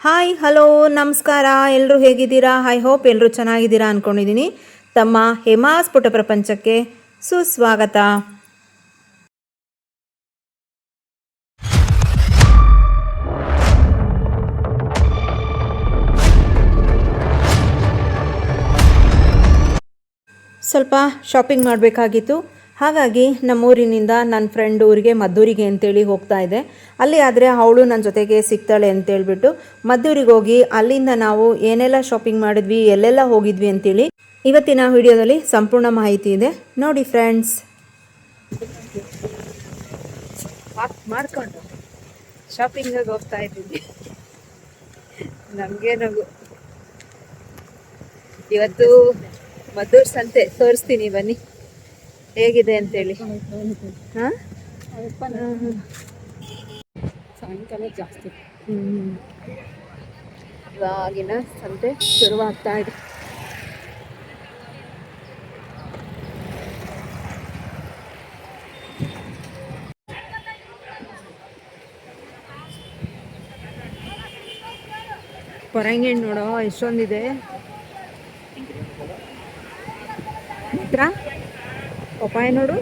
Hi hello ನಮಸ್ಕಾರ. ಎಲ್ಲರೂ ಹೇಗಿದ್ದೀರಾ? ಐ ಹೋಪ್ ಎಲ್ಲರೂ ಚೆನ್ನಾಗಿದ್ದೀರಾ ಅಂದ್ಕೊಂಡಿದ್ದೀನಿ. ತಮ್ಮ ಹೇಮಾಸ್ ಪುಟ ಪ್ರಪಂಚಕ್ಕೆ ಸುಸ್ವಾಗತ. ಸ್ವಲ್ಪ ಶಾಪಿಂಗ್ ಮಾಡಬೇಕಾಗಿತ್ತು. ಹಾಗಾಗಿ ನಮ್ಮೂರಿನಿಂದ ನನ್ನ ಫ್ರೆಂಡ್ ಊರಿಗೆ ಮದ್ದೂರಿಗೆ ಅಂತೇಳಿ ಹೋಗ್ತಾ ಇದೆ. ಅಲ್ಲಿ ಆದರೆ ಅವಳು ನನ್ನ ಜೊತೆಗೆ ಸಿಗ್ತಾಳೆ ಅಂತೇಳ್ಬಿಟ್ಟು ಮದ್ದೂರಿಗೆ ಹೋಗಿ ಅಲ್ಲಿಂದ ನಾವು ಏನೆಲ್ಲ ಶಾಪಿಂಗ್ ಮಾಡಿದ್ವಿ, ಎಲ್ಲೆಲ್ಲ ಹೋಗಿದ್ವಿ ಅಂತೇಳಿ ಇವತ್ತಿನ ವಿಡಿಯೋದಲ್ಲಿ ಸಂಪೂರ್ಣ ಮಾಹಿತಿ ಇದೆ. ನೋಡಿ ಫ್ರೆಂಡ್ಸ್. ಮಾಡ್ಕೊಂಡು ಶಾಪಿಂಗಿಗೆ ಹೋಗ್ತಾ ಇದ್ದೀವಿ. ನಮಗೆ ನಗು. ಇವತ್ತು ಮದ್ದೂರು ಸಂತೆ ತೋರಿಸ್ತೀನಿ ಬನ್ನಿ ಹೇಗಿದೆ ಅಂತೇಳಿ. ಹಾಂ, ಸಾಯಂಕಾಲ ಜಾಸ್ತಿ ಇವಾಗಿನ ಸಂತೆ ಶುರುವಾಗ್ತಾ ಇದೆ. ಪರಂಗಿ ಹಣ್ಣು ನೋಡೋ ಎಷ್ಟೊಂದಿದೆ. ಹತ್ರ ಪಪ್ಪಾಯ ನೋಡು.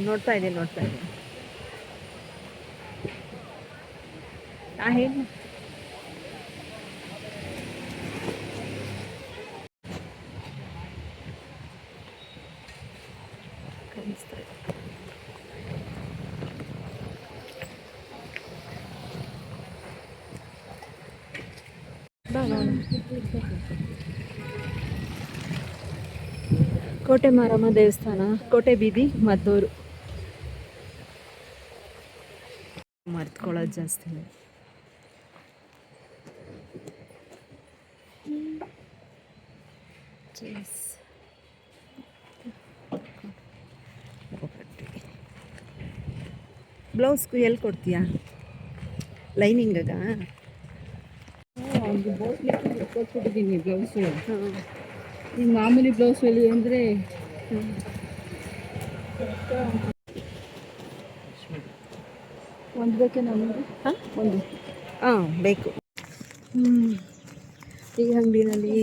ನೋಡ್ತಾ ಇದ್ದೀನಿ. ಹೇಳಿ. ಕೋಟೆ ಮಾರಮ್ಮ ದೇವಸ್ಥಾನ, ಕೋಟೆ ಬೀದಿ, ಮದ್ದೂರು. ಮರ್ತ್ಕೊಳ್ಳೋದು ಜಾಸ್ತಿ. ಬ್ಲೌಸ್ಗೂ ಎಲ್ಲಿ ಕೊಡ್ತೀಯಾ? ಲೈನಿಂಗಾಗ ಕೊಟ್ಬಿಟ್ಟಿದ್ದೀನಿ ಬ್ಲೌಸು. ಈಗ ಮಾಮೂಲಿ ಬ್ಲೌಸ್ ಎಲ್ಲಿ ಅಂದರೆ ಒಂದು ಬೇಕೆ ನಮಗೆ. ಒಂದು ಬೇಕು. ಈ ಅಂಗಡಿನಲ್ಲಿ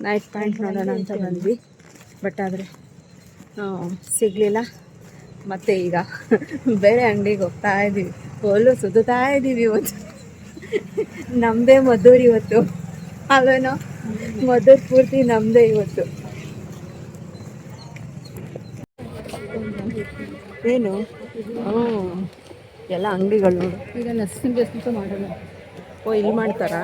ನೈಟ್ ಪ್ಯಾಂಟ್ ನೋಡೋಣ ಅಂತ ಬಂದ್ವಿ. ಬಟ್ ಆದರೆ ಸಿಗಲಿಲ್ಲ. ಮತ್ತು ಈಗ ಬೇರೆ ಅಂಗಡಿಗೆ ಹೋಗ್ತಾ ಇದ್ದೀವಿ. ಒಲ್ಲು ಸುತ್ತಾ ಇದ್ದೀವಿ. ಇವತ್ತು ನಮ್ಮದೇ ಮದ್ದೂರು. ಇವತ್ತು ಅಲ್ವೇನೋ ಮದ್ದೂರು ಪೂರ್ತಿ ನಮ್ಮದೇ ಇವತ್ತು. ಏನು ಎಲ್ಲ ಅಂಗಡಿಗಳು ನೋಡು. ಈಗ ನರ್ಸಿಂಗ್ ಅಂತ ಮಾಡೋಣ. ಇಲ್ಲಿ ಮಾಡ್ತಾರಾ?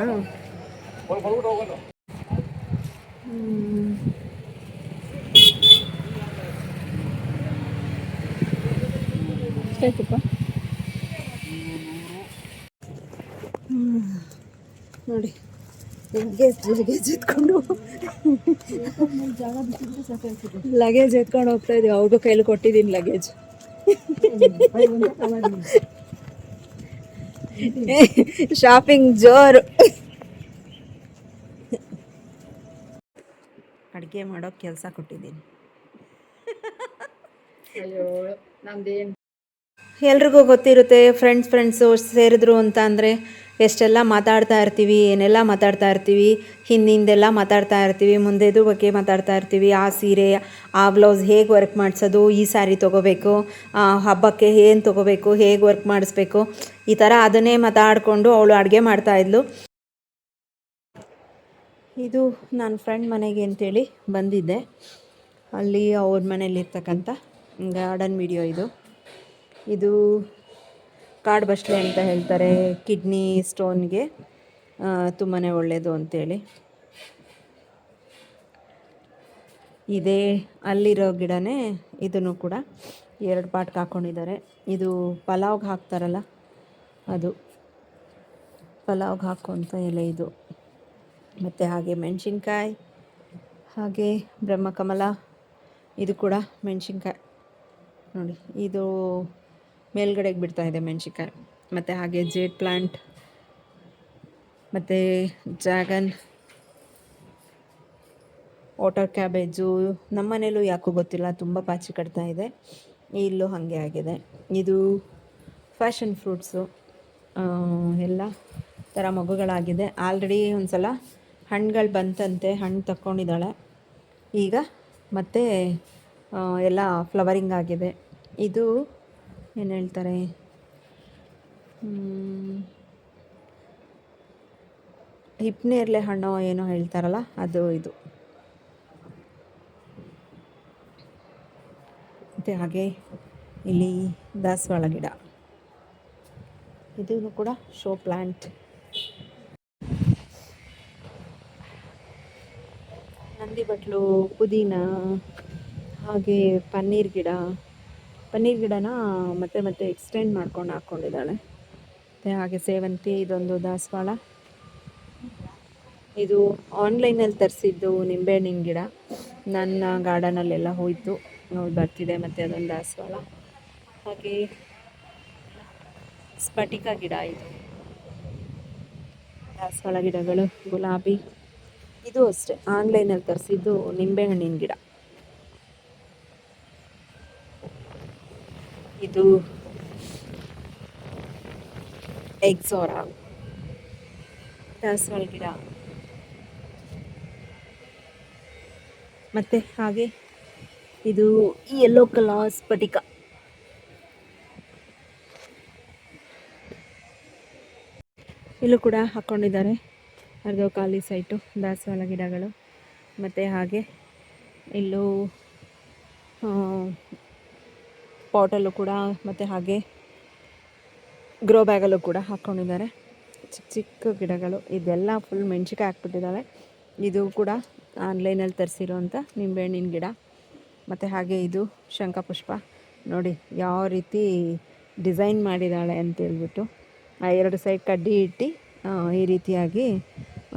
ಎಷ್ಟಾಯ್ತಪ್ಪ? ನೋಡಿ, ಲಗೇಜ್ ಎತ್ಕೊಂಡು ಲಗೇಜ್ ಎತ್ಕೊಂಡು ಹೋಗ್ತಾ ಇದೀವಿ. ಅವ್ರಿಗೂ ಕೈಲಿ ಕೊಟ್ಟಿದ್ದೀನಿ ಲಗೇಜ್. ಶಾಪಿಂಗ್ ಜೋರು. ಅಡುಗೆ ಮಾಡೋಕೆ ಕೆಲಸ ಕೊಟ್ಟಿದ್ದೀನಿ. ಅಯ್ಯೋ ನಮ್ದೇನು. ಎಲ್ರಿಗೂ ಗೊತ್ತಿರುತ್ತೆ, ಫ್ರೆಂಡ್ಸು ಸೇರಿದ್ರು ಅಂತ ಅಂದರೆ ಎಷ್ಟೆಲ್ಲ ಮಾತಾಡ್ತಾ ಇರ್ತೀವಿ, ಏನೆಲ್ಲ ಮಾತಾಡ್ತಾ ಇರ್ತೀವಿ. ಹಿಂದಿಂದೆಲ್ಲ ಮಾತಾಡ್ತಾ ಇರ್ತೀವಿ, ಮುಂದೆದು ಬಗ್ಗೆ ಮಾತಾಡ್ತಾ ಇರ್ತೀವಿ. ಆ ಸೀರೆ, ಆ ಬ್ಲೌಸ್ ಹೇಗೆ ವರ್ಕ್ ಮಾಡಿಸೋದು, ಈ ಸ್ಯಾರಿ ತೊಗೋಬೇಕು, ಹಬ್ಬಕ್ಕೆ ಏನು ತೊಗೋಬೇಕು, ಹೇಗೆ ವರ್ಕ್ ಮಾಡಿಸ್ಬೇಕು, ಈ ಥರ ಅದನ್ನೇ ಮಾತಾಡಿಕೊಂಡು ಅವಳು ಅಡುಗೆ ಮಾಡ್ತಾಯಿದ್ಲು. ಇದು ನನ್ನ ಫ್ರೆಂಡ್ ಮನೆಗೆ ಅಂತೇಳಿ ಬಂದಿದ್ದೆ. ಅಲ್ಲಿ ಅವ್ರ ಮನೇಲಿರ್ತಕ್ಕಂಥ ಗಾರ್ಡನ್ ವಿಡಿಯೋ ಇದು ಕಾಡು ಬಸ್ಲೆ ಅಂತ ಹೇಳ್ತಾರೆ. ಕಿಡ್ನಿ ಸ್ಟೋನ್ಗೆ ತುಂಬಾ ಒಳ್ಳೆಯದು ಅಂತೇಳಿ. ಇದೇ ಅಲ್ಲಿರೋ ಗಿಡನೇ ಇದನ್ನು ಕೂಡ 2 ಪಾಟ್ಗೆ ಹಾಕ್ಕೊಂಡಿದ್ದಾರೆ. ಇದು ಪಲಾವ್ಗೆ ಹಾಕ್ತಾರಲ್ಲ ಅದು ಪಲಾವ್ಗೆ ಹಾಕುವಂಥ ಎಲೆ ಇದು. ಮತ್ತು ಹಾಗೆ ಮೆಣಸಿನ್ಕಾಯಿ, ಹಾಗೆ ಬ್ರಹ್ಮಕಮಲ, ಇದು ಕೂಡ ಮೆಣಸಿನ್ಕಾಯಿ ನೋಡಿ, ಇದು ಮೇಲ್ಗಡೆಗೆ ಬಿಡ್ತಾ ಇದೆ ಮೆಣಸಿನ್ಕಾಯಿ. ಮತ್ತು ಹಾಗೆ ಜೇಡ್ ಪ್ಲ್ಯಾಂಟ್, ಮತ್ತು ಡ್ರ್ಯಾಗನ್, ವಾಟರ್ ಕ್ಯಾಬೇಜು. ನಮ್ಮ ಮನೇಲೂ ಯಾಕೋ ಗೊತ್ತಿಲ್ಲ ತುಂಬ ಪಾಚಿ ಕಟ್ತಾ ಇದೆ, ಇಲ್ಲೂ ಹಾಗೆ ಆಗಿದೆ. ಇದು ಫ್ಯಾಷನ್ ಫ್ರೂಟ್ಸು, ಎಲ್ಲ ಥರ ಮಗುಗಳಾಗಿದೆ. ಆಲ್ರೆಡಿ ಒಂದು ಸಲ ಹಣ್ಣುಗಳು ಬಂತಂತೆ, ಹಣ್ಣು ತಕ್ಕೊಂಡಿದ್ದಾಳೆ. ಈಗ ಮತ್ತೆ ಎಲ್ಲ ಫ್ಲವರಿಂಗ್ ಆಗಿದೆ. ಇದು ಏನು ಹೇಳ್ತಾರೆ, ಹಿಪ್ನೇರ್ಲೆ ಹಣ್ಣು ಏನೋ ಹೇಳ್ತಾರಲ್ಲ ಅದು ಇದು. ಮತ್ತು ಹಾಗೆ ಇಲ್ಲಿ ದಾಸವಾಳ ಗಿಡ, ಇದು ಕೂಡ ಶೋ ಪ್ಲ್ಯಾಂಟ್. ನಂದಿ ಬಟ್ಲು, ಪುದೀನ, ಹಾಗೆ ಪನ್ನೀರ್ ಗಿಡನ ಮತ್ತೆ ಎಕ್ಸ್ಟೆಂಡ್ ಮಾಡ್ಕೊಂಡು ಹಾಕ್ಕೊಂಡಿದ್ದಾಳೆ. ಮತ್ತು ಹಾಗೆ ಸೇವಂತಿ, ಇದೊಂದು ದಾಸವಾಳ. ಇದು ಆನ್ಲೈನಲ್ಲಿ ತರಿಸಿದ್ದು ನಿಂಬೆಹಣ್ಣಿನ ಗಿಡ, ನನ್ನ ಗಾರ್ಡನಲ್ಲೆಲ್ಲ ಹೋಯಿತು, ನೋಡಿ ಬರ್ತಿದೆ. ಮತ್ತು ಅದೊಂದು ದಾಸವಾಳ. ಹಾಗೆ ಸ್ಫಟಿಕ ಗಿಡ, ಇದು ದಾಸವಾಳ ಗಿಡಗಳು. ಗುಲಾಬಿ, ಇದು ಅಷ್ಟೇ ಆನ್ಲೈನಲ್ಲಿ ತರಿಸಿದ್ದು ನಿಂಬೆಹಣ್ಣಿನ ಗಿಡ. ಇದು ಎಕ್ಸೋರಾ ದಾಸವಾಳ ಗಿಡ. ಮತ್ತು ಹಾಗೆ ಇದು ಯೆಲ್ಲೋ ಕಲರ್ ಸ್ಫಟಿಕ. ಇಲ್ಲೂ ಕೂಡ ಹಾಕ್ಕೊಂಡಿದ್ದಾರೆ ಅರ್ಧ ಖಾಲಿ ಸೈಟು ದಾಸವಾಳ ಗಿಡಗಳು. ಮತ್ತು ಹಾಗೆ ಇಲ್ಲೂ ಪಾಟಲ್ಲೂ ಕೂಡ, ಮತ್ತು ಹಾಗೆ ಗ್ರೋ ಬ್ಯಾಗಲ್ಲೂ ಕೂಡ ಹಾಕ್ಕೊಂಡಿದ್ದಾರೆ ಚಿಕ್ಕ ಚಿಕ್ಕ ಗಿಡಗಳು. ಇದೆಲ್ಲ ಫುಲ್ ಮೆಣಸಿನ್ಕಾಯಿ ಹಾಕ್ಬಿಟ್ಟಿದ್ದಾಳೆ. ಇದು ಕೂಡ ಆನ್ಲೈನಲ್ಲಿ ತರಿಸಿರೋಂಥ ನಿಂಬೆಹಣ್ಣಿನ ಗಿಡ. ಮತ್ತು ಹಾಗೆ ಇದು ಶಂಖಪುಷ್ಪ ನೋಡಿ ಯಾವ ರೀತಿ ಡಿಸೈನ್ ಮಾಡಿದ್ದಾಳೆ ಅಂತೇಳ್ಬಿಟ್ಟು. ಆ 2 ಸೈಡ್ ಕಡ್ಡಿ ಇಟ್ಟು ಈ ರೀತಿಯಾಗಿ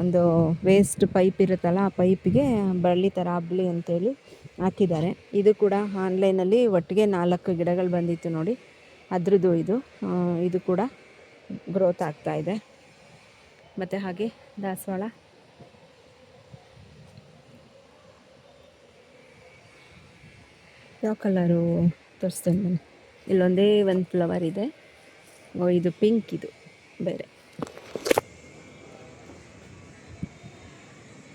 ಒಂದು ವೇಸ್ಟ್ ಪೈಪ್ ಇರುತ್ತಲ್ಲ, ಆ ಪೈಪಿಗೆ ಬಳ್ಳಿ ಥರ ಹಬ್ಬಲಿ ಅಂತೇಳಿ ಹಾಕಿದ್ದಾರೆ. ಇದು ಕೂಡ ಆನ್ಲೈನಲ್ಲಿ ಒಟ್ಟಿಗೆ 4 ಗಿಡಗಳು ಬಂದಿತ್ತು ನೋಡಿ, ಅದ್ರದ್ದು ಇದು ಕೂಡ ಗ್ರೋತ್ ಆಗ್ತಾಯಿದೆ. ಮತ್ತು ಹಾಗೆ ದಾಸವಾಳ, ಯಾವ ಕಲರು ತೋರಿಸ್ತೇನೆ ನಾನು. ಇಲ್ಲೊಂದೇ ಒಂದು ಫ್ಲವರ್ ಇದೆ, ಇದು ಪಿಂಕ್, ಇದು ಬೇರೆ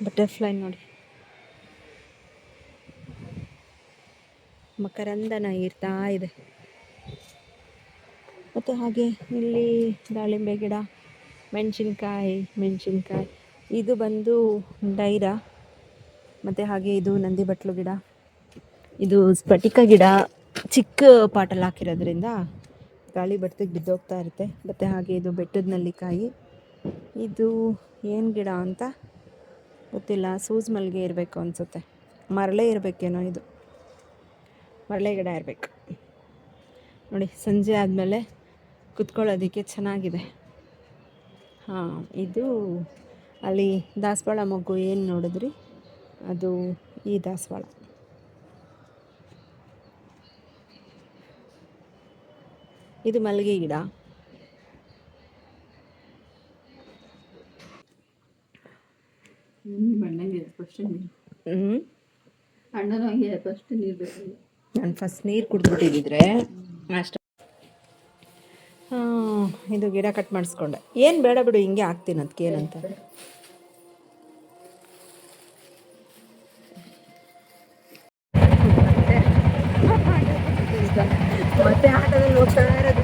ಬಟರ್ಫ್ಲೈ ನೋಡಿ, ಮಕರಂದನ ಇರ್ತಾ ಇದೆ. ಮತ್ತು ಹಾಗೆ ಇಲ್ಲಿ ದಾಳಿಂಬೆ ಗಿಡ, ಮೆಣಸಿನ್ಕಾಯಿ, ಇದು ಬಂದು ಡೈರಾ. ಮತ್ತು ಹಾಗೆ ಇದು ನಂದಿ ಬಟ್ಲು ಗಿಡ, ಇದು ಸ್ಫಟಿಕ ಗಿಡ. ಚಿಕ್ಕ ಪಾಟಲ್ಲಿ ಹಾಕಿರೋದ್ರಿಂದ ಗಾಳಿ ಬಡ್ತಿಗೆ ಬಿದ್ದೋಗ್ತಾ ಇರುತ್ತೆ. ಮತ್ತು ಹಾಗೆ ಇದು ಬೆಟ್ಟದ ನೆಲ್ಲಿಕಾಯಿ. ಇದು ಏನು ಗಿಡ ಅಂತ ಗೊತ್ತಿಲ್ಲ, ಸೂಜ್ ಮಲ್ಲಿಗೆ ಇರಬೇಕು ಅನಿಸುತ್ತೆ, ಮರಳೆ ಇರಬೇಕೇನೋ, ಇದು ಮರಳೆ ಗಿಡ ಇರಬೇಕು ನೋಡಿ. ಸಂಜೆ ಆದಮೇಲೆ ಕುತ್ಕೊಳ್ಳೋದಕ್ಕೆ ಚೆನ್ನಾಗಿದೆ. ಹಾಂ, ಇದು ಅಲ್ಲಿ ದಾಸವಾಳ ಮೊಗ್ಗು ಏನು ನೋಡಿದ್ರಿ, ಅದು ಈ ದಾಸವಾಳ. ಇದು ಮಲ್ಲಿಗೆ ಗಿಡ. ನಾನು ಫಸ್ಟ್ ನೀರು ಕುಡಿದ್ಬಿಟ್ಟಿದ್ದರೆ ಅಷ್ಟು. ಇದು ಗಿಡ ಕಟ್ ಮಾಡಿಸ್ಕೊಂಡೆ, ಏನು ಬೇಡ ಬಿಡು, ಹಿಂಗೆ ಹಾಕ್ತೀನಿ, ಅದಕ್ಕೆ ಏನಂತ. ಮತ್ತೆ ಆಟೋದಲ್ಲಿ ಹೋಗ್ತಾ ಇರೋದು.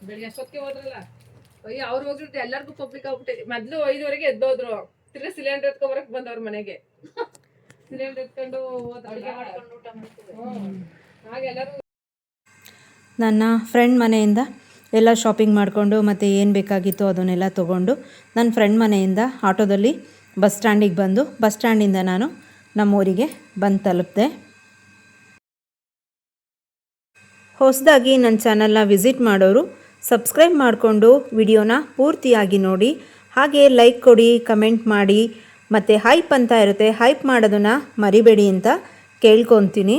ಬೆಳಿಗ್ಗೆ ಅಷ್ಟೊತ್ತಿಗೆ ಹೋದ್ರಲ್ಲ, ಅಯ್ಯ ಅವ್ರು ಹೋಗಿರ್ತೆ ಎಲ್ಲರಿಗೂ ಪಬ್ಲಿಕ್ ಆಗ್ಬಿಟ್ಟೆ. ಮೊದ್ಲು 5 ಗಂಟೆಗೆ ಎದ್ದೋದ್ರು, ತಿರ್ಗಿ ಸಿಲಿಂಡರ್ ಎತ್ಕೊಬರಕ್ ಬಂದವ್ರ ಮನೆಗೆ. ಸಿಲಿಂಡರ್ ಎತ್ಕೊಂಡು ಅಡುಗೆ ಮಾಡ್ಕೊಂಡು ಊಟ ಮಾಡ್ತೀವಿ. ಹಾಗೆಲ್ಲರೂ ನನ್ನ ಫ್ರೆಂಡ್ ಮನೆಯಿಂದ ಎಲ್ಲ ಶಾಪಿಂಗ್ ಮಾಡಿಕೊಂಡು ಮತ್ತು ಏನು ಬೇಕಾಗಿತ್ತು ಅದನ್ನೆಲ್ಲ ತೊಗೊಂಡು ನನ್ನ ಫ್ರೆಂಡ್ ಮನೆಯಿಂದ ಆಟೋದಲ್ಲಿ ಬಸ್ ಸ್ಟ್ಯಾಂಡಿಗೆ ಬಂದು ಬಸ್ ಸ್ಟ್ಯಾಂಡಿಂದ ನಾನು ನಮ್ಮೂರಿಗೆ ಬಂದು ತಲುಪಿದೆ. ಹೊಸದಾಗಿ ನನ್ನ ಚಾನಲ್ನ ವಿಸಿಟ್ ಮಾಡೋರು ಸಬ್ಸ್ಕ್ರೈಬ್ ಮಾಡಿಕೊಂಡು ವಿಡಿಯೋನ ಪೂರ್ತಿಯಾಗಿ ನೋಡಿ, ಹಾಗೆ ಲೈಕ್ ಕೊಡಿ, ಕಮೆಂಟ್ ಮಾಡಿ, ಮತ್ತು ಹೈಪ್ ಅಂತ ಇರುತ್ತೆ, ಹೈಪ್ ಮಾಡೋದನ್ನು ಮರಿಬೇಡಿ ಅಂತ ಕೇಳ್ಕೊತೀನಿ.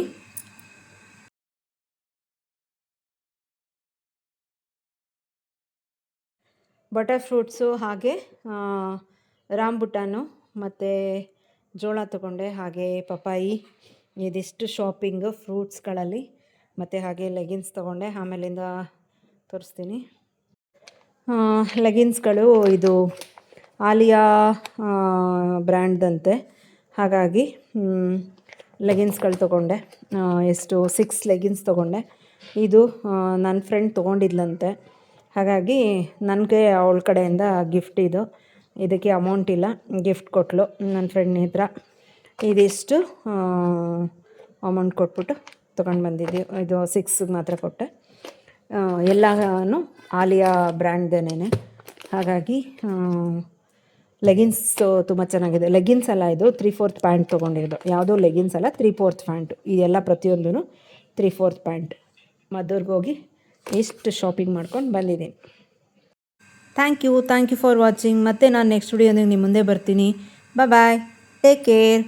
ಬಟರ್ ಫ್ರೂಟ್ಸು ಹಾಗೆ ರಾಂಬುಟಾನು ಮತ್ತು ಜೋಳ ತೊಗೊಂಡೆ, ಹಾಗೆ ಪಪಾಯಿ, ಇದಿಷ್ಟು ಶಾಪಿಂಗು ಫ್ರೂಟ್ಸ್ಗಳಲ್ಲಿ, ಮತ್ತು ಹಾಗೆ ಲೆಗಿನ್ಸ್ ತೊಗೊಂಡೆ. ಆಮೇಲಿಂದ ತೋರಿಸ್ತೀನಿ. ಲೆಗಿನ್ಸ್ಗಳು ಇದು ಆಲಿಯಾ ಬ್ರ್ಯಾಂಡ್ದಂತೆ, ಹಾಗಾಗಿ ಲೆಗಿನ್ಸ್ಗಳು ತೊಗೊಂಡೆ. ಎಷ್ಟು 6 ಲೆಗಿನ್ಸ್ ತೊಗೊಂಡೆ. ಇದು ನನ್ನ ಫ್ರೆಂಡ್ ತೊಗೊಂಡಿದ್ಲಂತೆ, ಹಾಗಾಗಿ ನನಗೆ ಅವಳ ಕಡೆಯಿಂದ ಗಿಫ್ಟ್ ಇದು. ಇದಕ್ಕೆ ಅಮೌಂಟ್ ಇಲ್ಲ, ಗಿಫ್ಟ್ ಕೊಟ್ಟಳು ನನ್ನ ಫ್ರೆಂಡ್ ಹತ್ರ. ಇದಿಷ್ಟು ಅಮೌಂಟ್ ಕೊಟ್ಬಿಟ್ಟು ತೊಗೊಂಡು ಬಂದಿದ್ದೆ. ಇದು 6ಗೆ ಮಾತ್ರ ಕೊಟ್ಟೆ. ಎಲ್ಲನೂ ಆಲಿಯಾ ಬ್ರ್ಯಾಂಡ್ದೇನೆ, ಹಾಗಾಗಿ ಲೆಗಿನ್ಸು ತುಂಬ ಚೆನ್ನಾಗಿದೆ. ಲೆಗಿನ್ಸ್ ಅಲ್ಲ, ಇದು 3/4 ಪ್ಯಾಂಟ್ ತೊಗೊಂಡಿದ್ದು, ಯಾವುದೋ ಲೆಗಿನ್ಸ್ ಅಲ್ಲ, 3/4 ಪ್ಯಾಂಟು. ಇದೆಲ್ಲ ಪ್ರತಿಯೊಂದೂ 3/4 ಪ್ಯಾಂಟ್. ಮದ್ದೂರ್ಗೆ ಹೋಗಿ ಇಷ್ಟು ಶಾಪಿಂಗ್ ಮಾಡ್ಕೊಂಡು ಬಂದಿದ್ದೀನಿ. Thank you for watching. ಮತ್ತು ನಾನು ನೆಕ್ಸ್ಟ್ ವಿಡಿಯೋದಾಗ ನಿಮ್ಮ ಮುಂದೆ ಬರ್ತೀನಿ. Bye, take care.